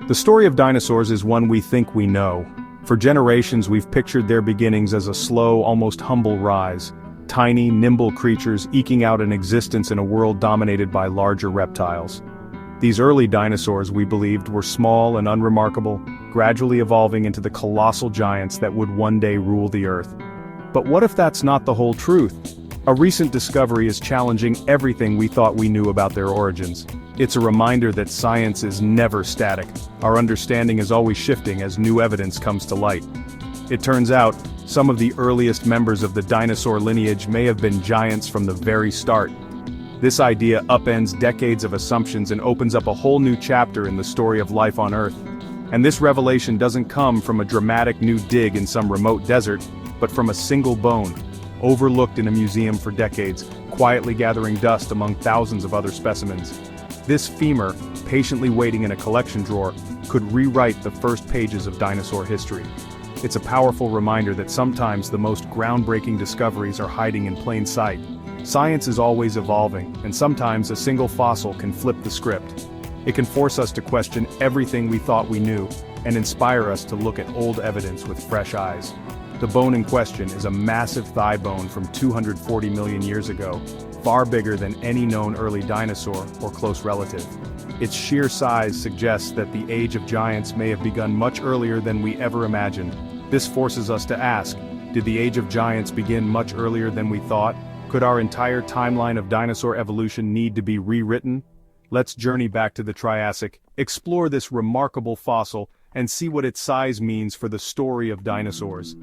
The story of dinosaurs is one we think we know. For generations we've pictured their beginnings as a slow, almost humble rise. Tiny, nimble creatures eking out an existence in a world dominated by larger reptiles. These early dinosaurs, we believed, were small and unremarkable, gradually evolving into the colossal giants that would one day rule the Earth. But what if that's not the whole truth? A recent discovery is challenging everything we thought we knew about their origins. It's a reminder that science is never static. Our understanding is always shifting as new evidence comes to light. It turns out, some of the earliest members of the dinosaur lineage may have been giants from the very start. This idea upends decades of assumptions and opens up a whole new chapter in the story of life on Earth. And this revelation doesn't come from a dramatic new dig in some remote desert, but from a single bone, overlooked in a museum for decades, quietly gathering dust among thousands of other specimens. This femur, patiently waiting in a collection drawer, could rewrite the first pages of dinosaur history. It's a powerful reminder that sometimes the most groundbreaking discoveries are hiding in plain sight. Science is always evolving, and sometimes a single fossil can flip the script. It can force us to question everything we thought we knew, and inspire us to look at old evidence with fresh eyes. The bone in question is a massive thigh bone from 240 million years ago, far bigger than any known early dinosaur or close relative. Its sheer size suggests that the age of giants may have begun much earlier than we ever imagined. This forces us to ask, did the age of giants begin much earlier than we thought? Could our entire timeline of dinosaur evolution need to be rewritten? Let's journey back to the Triassic, explore this remarkable fossil, and see what its size means for the story of dinosaurs.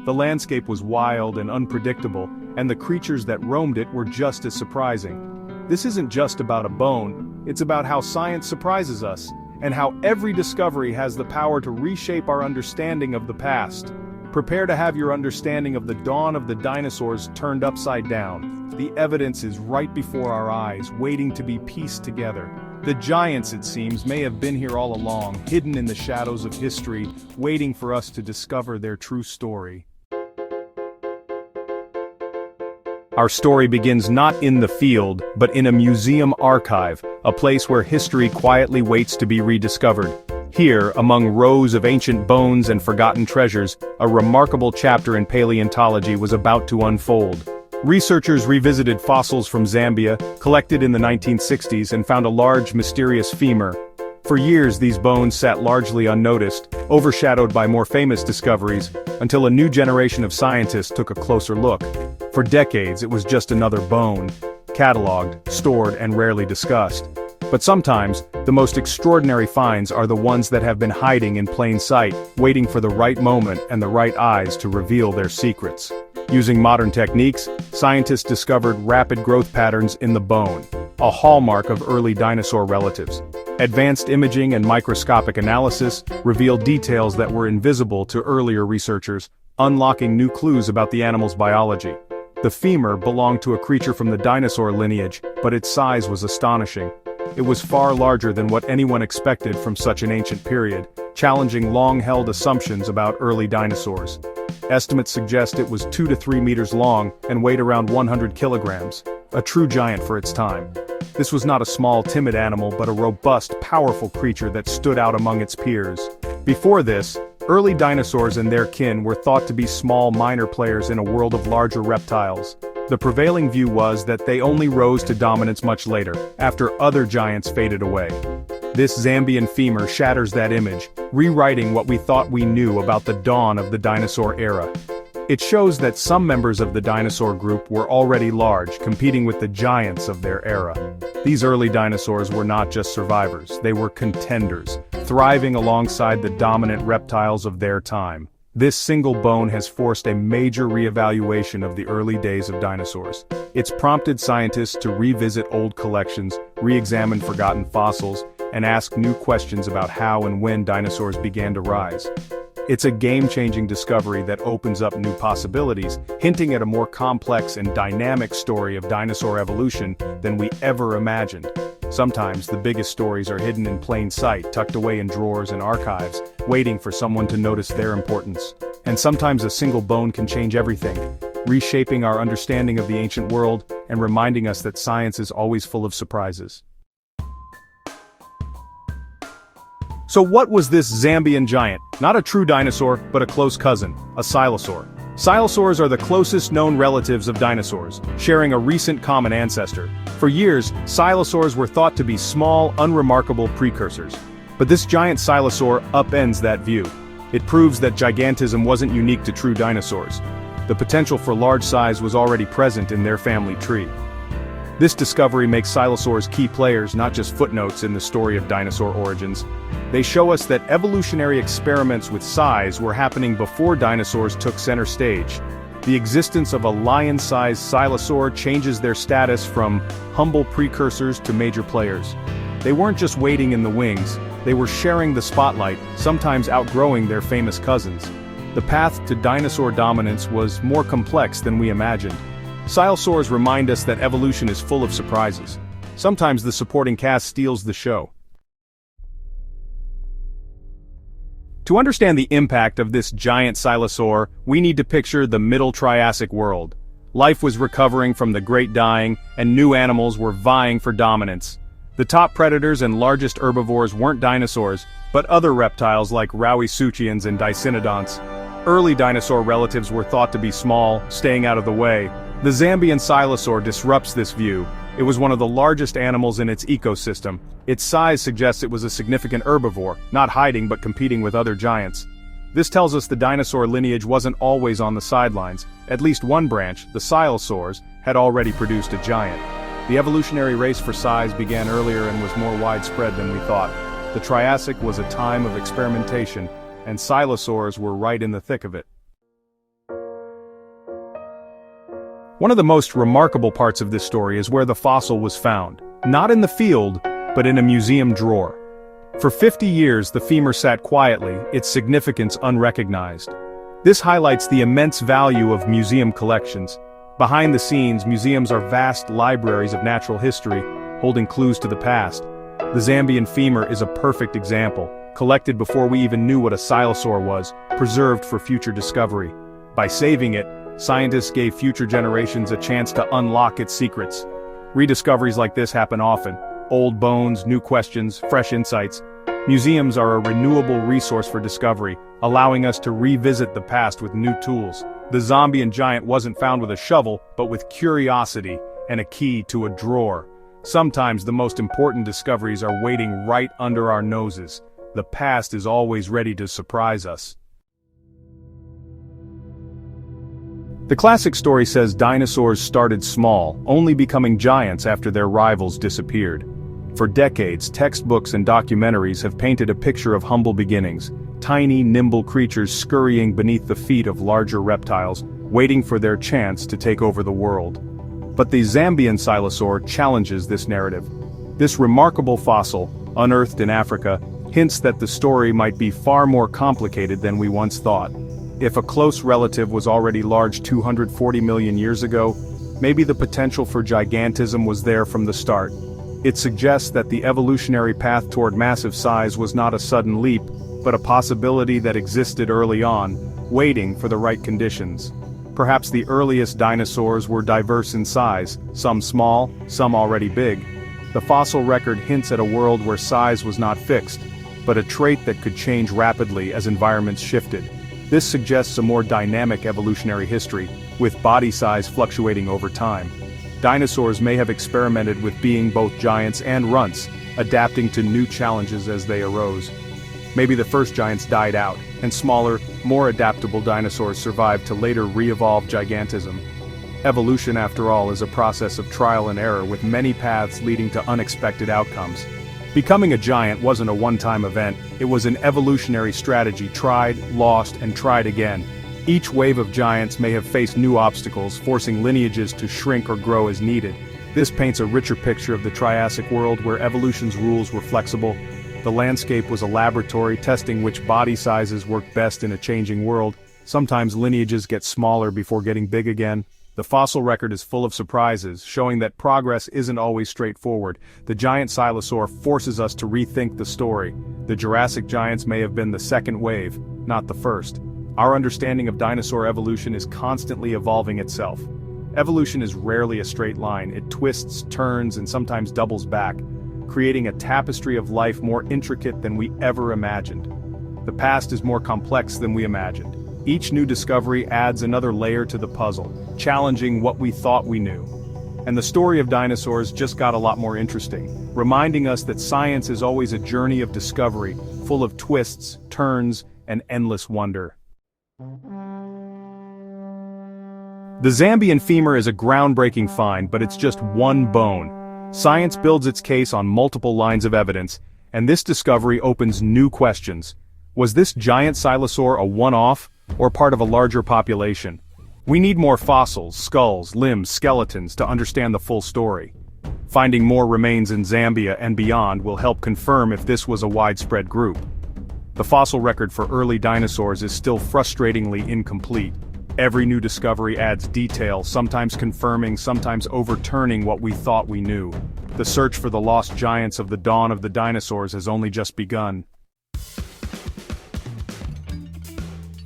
The landscape was wild and unpredictable, and the creatures that roamed it were just as surprising. This isn't just about a bone, it's about how science surprises us, and how every discovery has the power to reshape our understanding of the past. Prepare to have your understanding of the dawn of the dinosaurs turned upside down. The evidence is right before our eyes, waiting to be pieced together. The giants, it seems, may have been here all along, hidden in the shadows of history, waiting for us to discover their true story. Our story begins not in the field, but in a museum archive, a place where history quietly waits to be rediscovered. Here, among rows of ancient bones and forgotten treasures, a remarkable chapter in paleontology was about to unfold. Researchers revisited fossils from Zambia, collected in the 1960s, and found a large, mysterious femur. For years these bones sat largely unnoticed, overshadowed by more famous discoveries, until a new generation of scientists took a closer look. For decades it was just another bone, catalogued, stored, and rarely discussed. But sometimes, the most extraordinary finds are the ones that have been hiding in plain sight, waiting for the right moment and the right eyes to reveal their secrets. Using modern techniques, scientists discovered rapid growth patterns in the bone, a hallmark of early dinosaur relatives. Advanced imaging and microscopic analysis revealed details that were invisible to earlier researchers, unlocking new clues about the animal's biology. The femur belonged to a creature from the dinosaur lineage, but its size was astonishing. It was far larger than what anyone expected from such an ancient period, challenging long-held assumptions about early dinosaurs. Estimates suggest it was 2 to 3 meters long and weighed around 100 kilograms, a true giant for its time. This was not a small, timid animal but a robust, powerful creature that stood out among its peers. Before this, early dinosaurs and their kin were thought to be small, minor players in a world of larger reptiles. The prevailing view was that they only rose to dominance much later, after other giants faded away. This Zambian femur shatters that image, rewriting what we thought we knew about the dawn of the dinosaur era. It shows that some members of the dinosaur group were already large, competing with the giants of their era. These early dinosaurs were not just survivors, they were contenders, thriving alongside the dominant reptiles of their time. This single bone has forced a major reevaluation of the early days of dinosaurs. It's prompted scientists to revisit old collections, re-examine forgotten fossils, and ask new questions about how and when dinosaurs began to rise. It's a game-changing discovery that opens up new possibilities, hinting at a more complex and dynamic story of dinosaur evolution than we ever imagined. Sometimes the biggest stories are hidden in plain sight, tucked away in drawers and archives, waiting for someone to notice their importance. And sometimes a single bone can change everything, reshaping our understanding of the ancient world and reminding us that science is always full of surprises. So what was this Zambian giant? Not a true dinosaur, but a close cousin, a Silesaur. Silesaurs are the closest known relatives of dinosaurs, sharing a recent common ancestor. For years, Silesaurs were thought to be small, unremarkable precursors. But this giant Silesaur upends that view. It proves that gigantism wasn't unique to true dinosaurs. The potential for large size was already present in their family tree. This discovery makes Silesaurs key players, not just footnotes in the story of dinosaur origins. They show us that evolutionary experiments with size were happening before dinosaurs took center stage. The existence of a lion-sized Silesaur changes their status from humble precursors to major players. They weren't just waiting in the wings, they were sharing the spotlight, sometimes outgrowing their famous cousins. The path to dinosaur dominance was more complex than we imagined. Silesaurs remind us that evolution is full of surprises. Sometimes the supporting cast steals the show. To understand the impact of this giant Silesaur, we need to picture the Middle Triassic world. Life was recovering from the Great Dying, and new animals were vying for dominance. The top predators and largest herbivores weren't dinosaurs, but other reptiles like Rauisuchians and Dicynodonts. Early dinosaur relatives were thought to be small, staying out of the way. The Zambian Silesaur disrupts this view. It was one of the largest animals in its ecosystem. Its size suggests it was a significant herbivore, not hiding but competing with other giants. This tells us the dinosaur lineage wasn't always on the sidelines. At least one branch, the Silesaurs, had already produced a giant. The evolutionary race for size began earlier and was more widespread than we thought. The Triassic was a time of experimentation, and Silesaurs were right in the thick of it. One of the most remarkable parts of this story is where the fossil was found. Not in the field, but in a museum drawer. For 50 years the femur sat quietly, its significance unrecognized. This highlights the immense value of museum collections. Behind the scenes, museums are vast libraries of natural history, holding clues to the past. The Zambian femur is a perfect example, collected before we even knew what a Silesaur was, preserved for future discovery. By saving it, scientists gave future generations a chance to unlock its secrets. Rediscoveries like this happen often. Old bones, new questions, fresh insights. Museums are a renewable resource for discovery, allowing us to revisit the past with new tools. The Zambian giant wasn't found with a shovel, but with curiosity and a key to a drawer. Sometimes the most important discoveries are waiting right under our noses. The past is always ready to surprise us. The classic story says dinosaurs started small, only becoming giants after their rivals disappeared. For decades, textbooks and documentaries have painted a picture of humble beginnings, tiny, nimble creatures scurrying beneath the feet of larger reptiles, waiting for their chance to take over the world. But the Zambian Silesaur challenges this narrative. This remarkable fossil, unearthed in Africa, hints that the story might be far more complicated than we once thought. If a close relative was already large 240 million years ago, maybe the potential for gigantism was there from the start. It suggests that the evolutionary path toward massive size was not a sudden leap, but a possibility that existed early on, waiting for the right conditions. Perhaps the earliest dinosaurs were diverse in size, some small, some already big. The fossil record hints at a world where size was not fixed, but a trait that could change rapidly as environments shifted. This suggests a more dynamic evolutionary history, with body size fluctuating over time. Dinosaurs may have experimented with being both giants and runts, adapting to new challenges as they arose. Maybe the first giants died out, and smaller, more adaptable dinosaurs survived to later re-evolve gigantism. Evolution, after all, is a process of trial and error with many paths leading to unexpected outcomes. Becoming a giant wasn't a one-time event, it was an evolutionary strategy tried, lost, and tried again. Each wave of giants may have faced new obstacles, forcing lineages to shrink or grow as needed. This paints a richer picture of the Triassic world where evolution's rules were flexible. The landscape was a laboratory testing which body sizes work best in a changing world. Sometimes lineages get smaller before getting big again. The fossil record is full of surprises, showing that progress isn't always straightforward. The giant Silesaur forces us to rethink the story. The Jurassic giants may have been the second wave, not the first. Our understanding of dinosaur evolution is constantly evolving itself. Evolution is rarely a straight line, it twists, turns, and sometimes doubles back. creating a tapestry of life more intricate than we ever imagined. The past is more complex than we imagined. Each new discovery adds another layer to the puzzle, challenging what we thought we knew. And the story of dinosaurs just got a lot more interesting, reminding us that science is always a journey of discovery, full of twists, turns, and endless wonder. The Zambian femur is a groundbreaking find, but it's just one bone. Science builds its case on multiple lines of evidence, and this discovery opens new questions. Was this giant Silesaur a one-off, or part of a larger population? We need more fossils, skulls, limbs, skeletons to understand the full story. Finding more remains in Zambia and beyond will help confirm if this was a widespread group. The fossil record for early dinosaurs is still frustratingly incomplete. Every new discovery adds detail, sometimes confirming, sometimes overturning what we thought we knew. The search for the lost giants of the dawn of the dinosaurs has only just begun.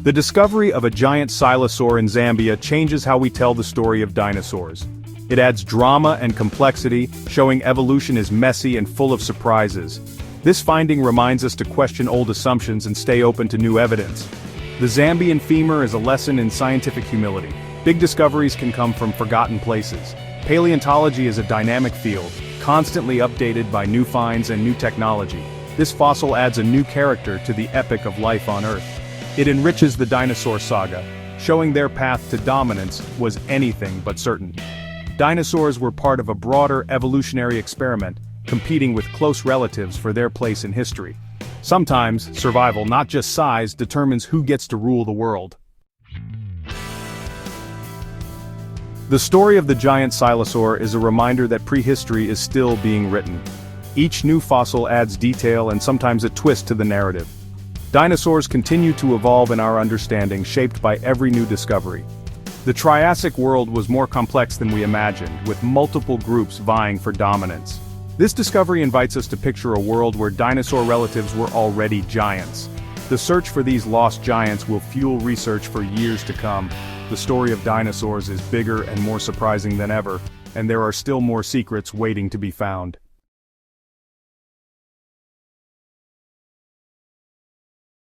The discovery of a giant Silesaur in Zambia changes how we tell the story of dinosaurs. It adds drama and complexity, showing evolution is messy and full of surprises. This finding reminds us to question old assumptions and stay open to new evidence. The Zambian femur is a lesson in scientific humility. Big discoveries can come from forgotten places. Paleontology is a dynamic field, constantly updated by new finds and new technology. This fossil adds a new character to the epic of life on Earth. It enriches the dinosaur saga, showing their path to dominance was anything but certain. Dinosaurs were part of a broader evolutionary experiment, competing with close relatives for their place in history. Sometimes, survival, not just size, determines who gets to rule the world. The story of the giant Silesaur is a reminder that prehistory is still being written. Each new fossil adds detail and sometimes a twist to the narrative. Dinosaurs continue to evolve in our understanding, shaped by every new discovery. The Triassic world was more complex than we imagined, with multiple groups vying for dominance. This discovery invites us to picture a world where dinosaur relatives were already giants. The search for these lost giants will fuel research for years to come. The story of dinosaurs is bigger and more surprising than ever, and there are still more secrets waiting to be found.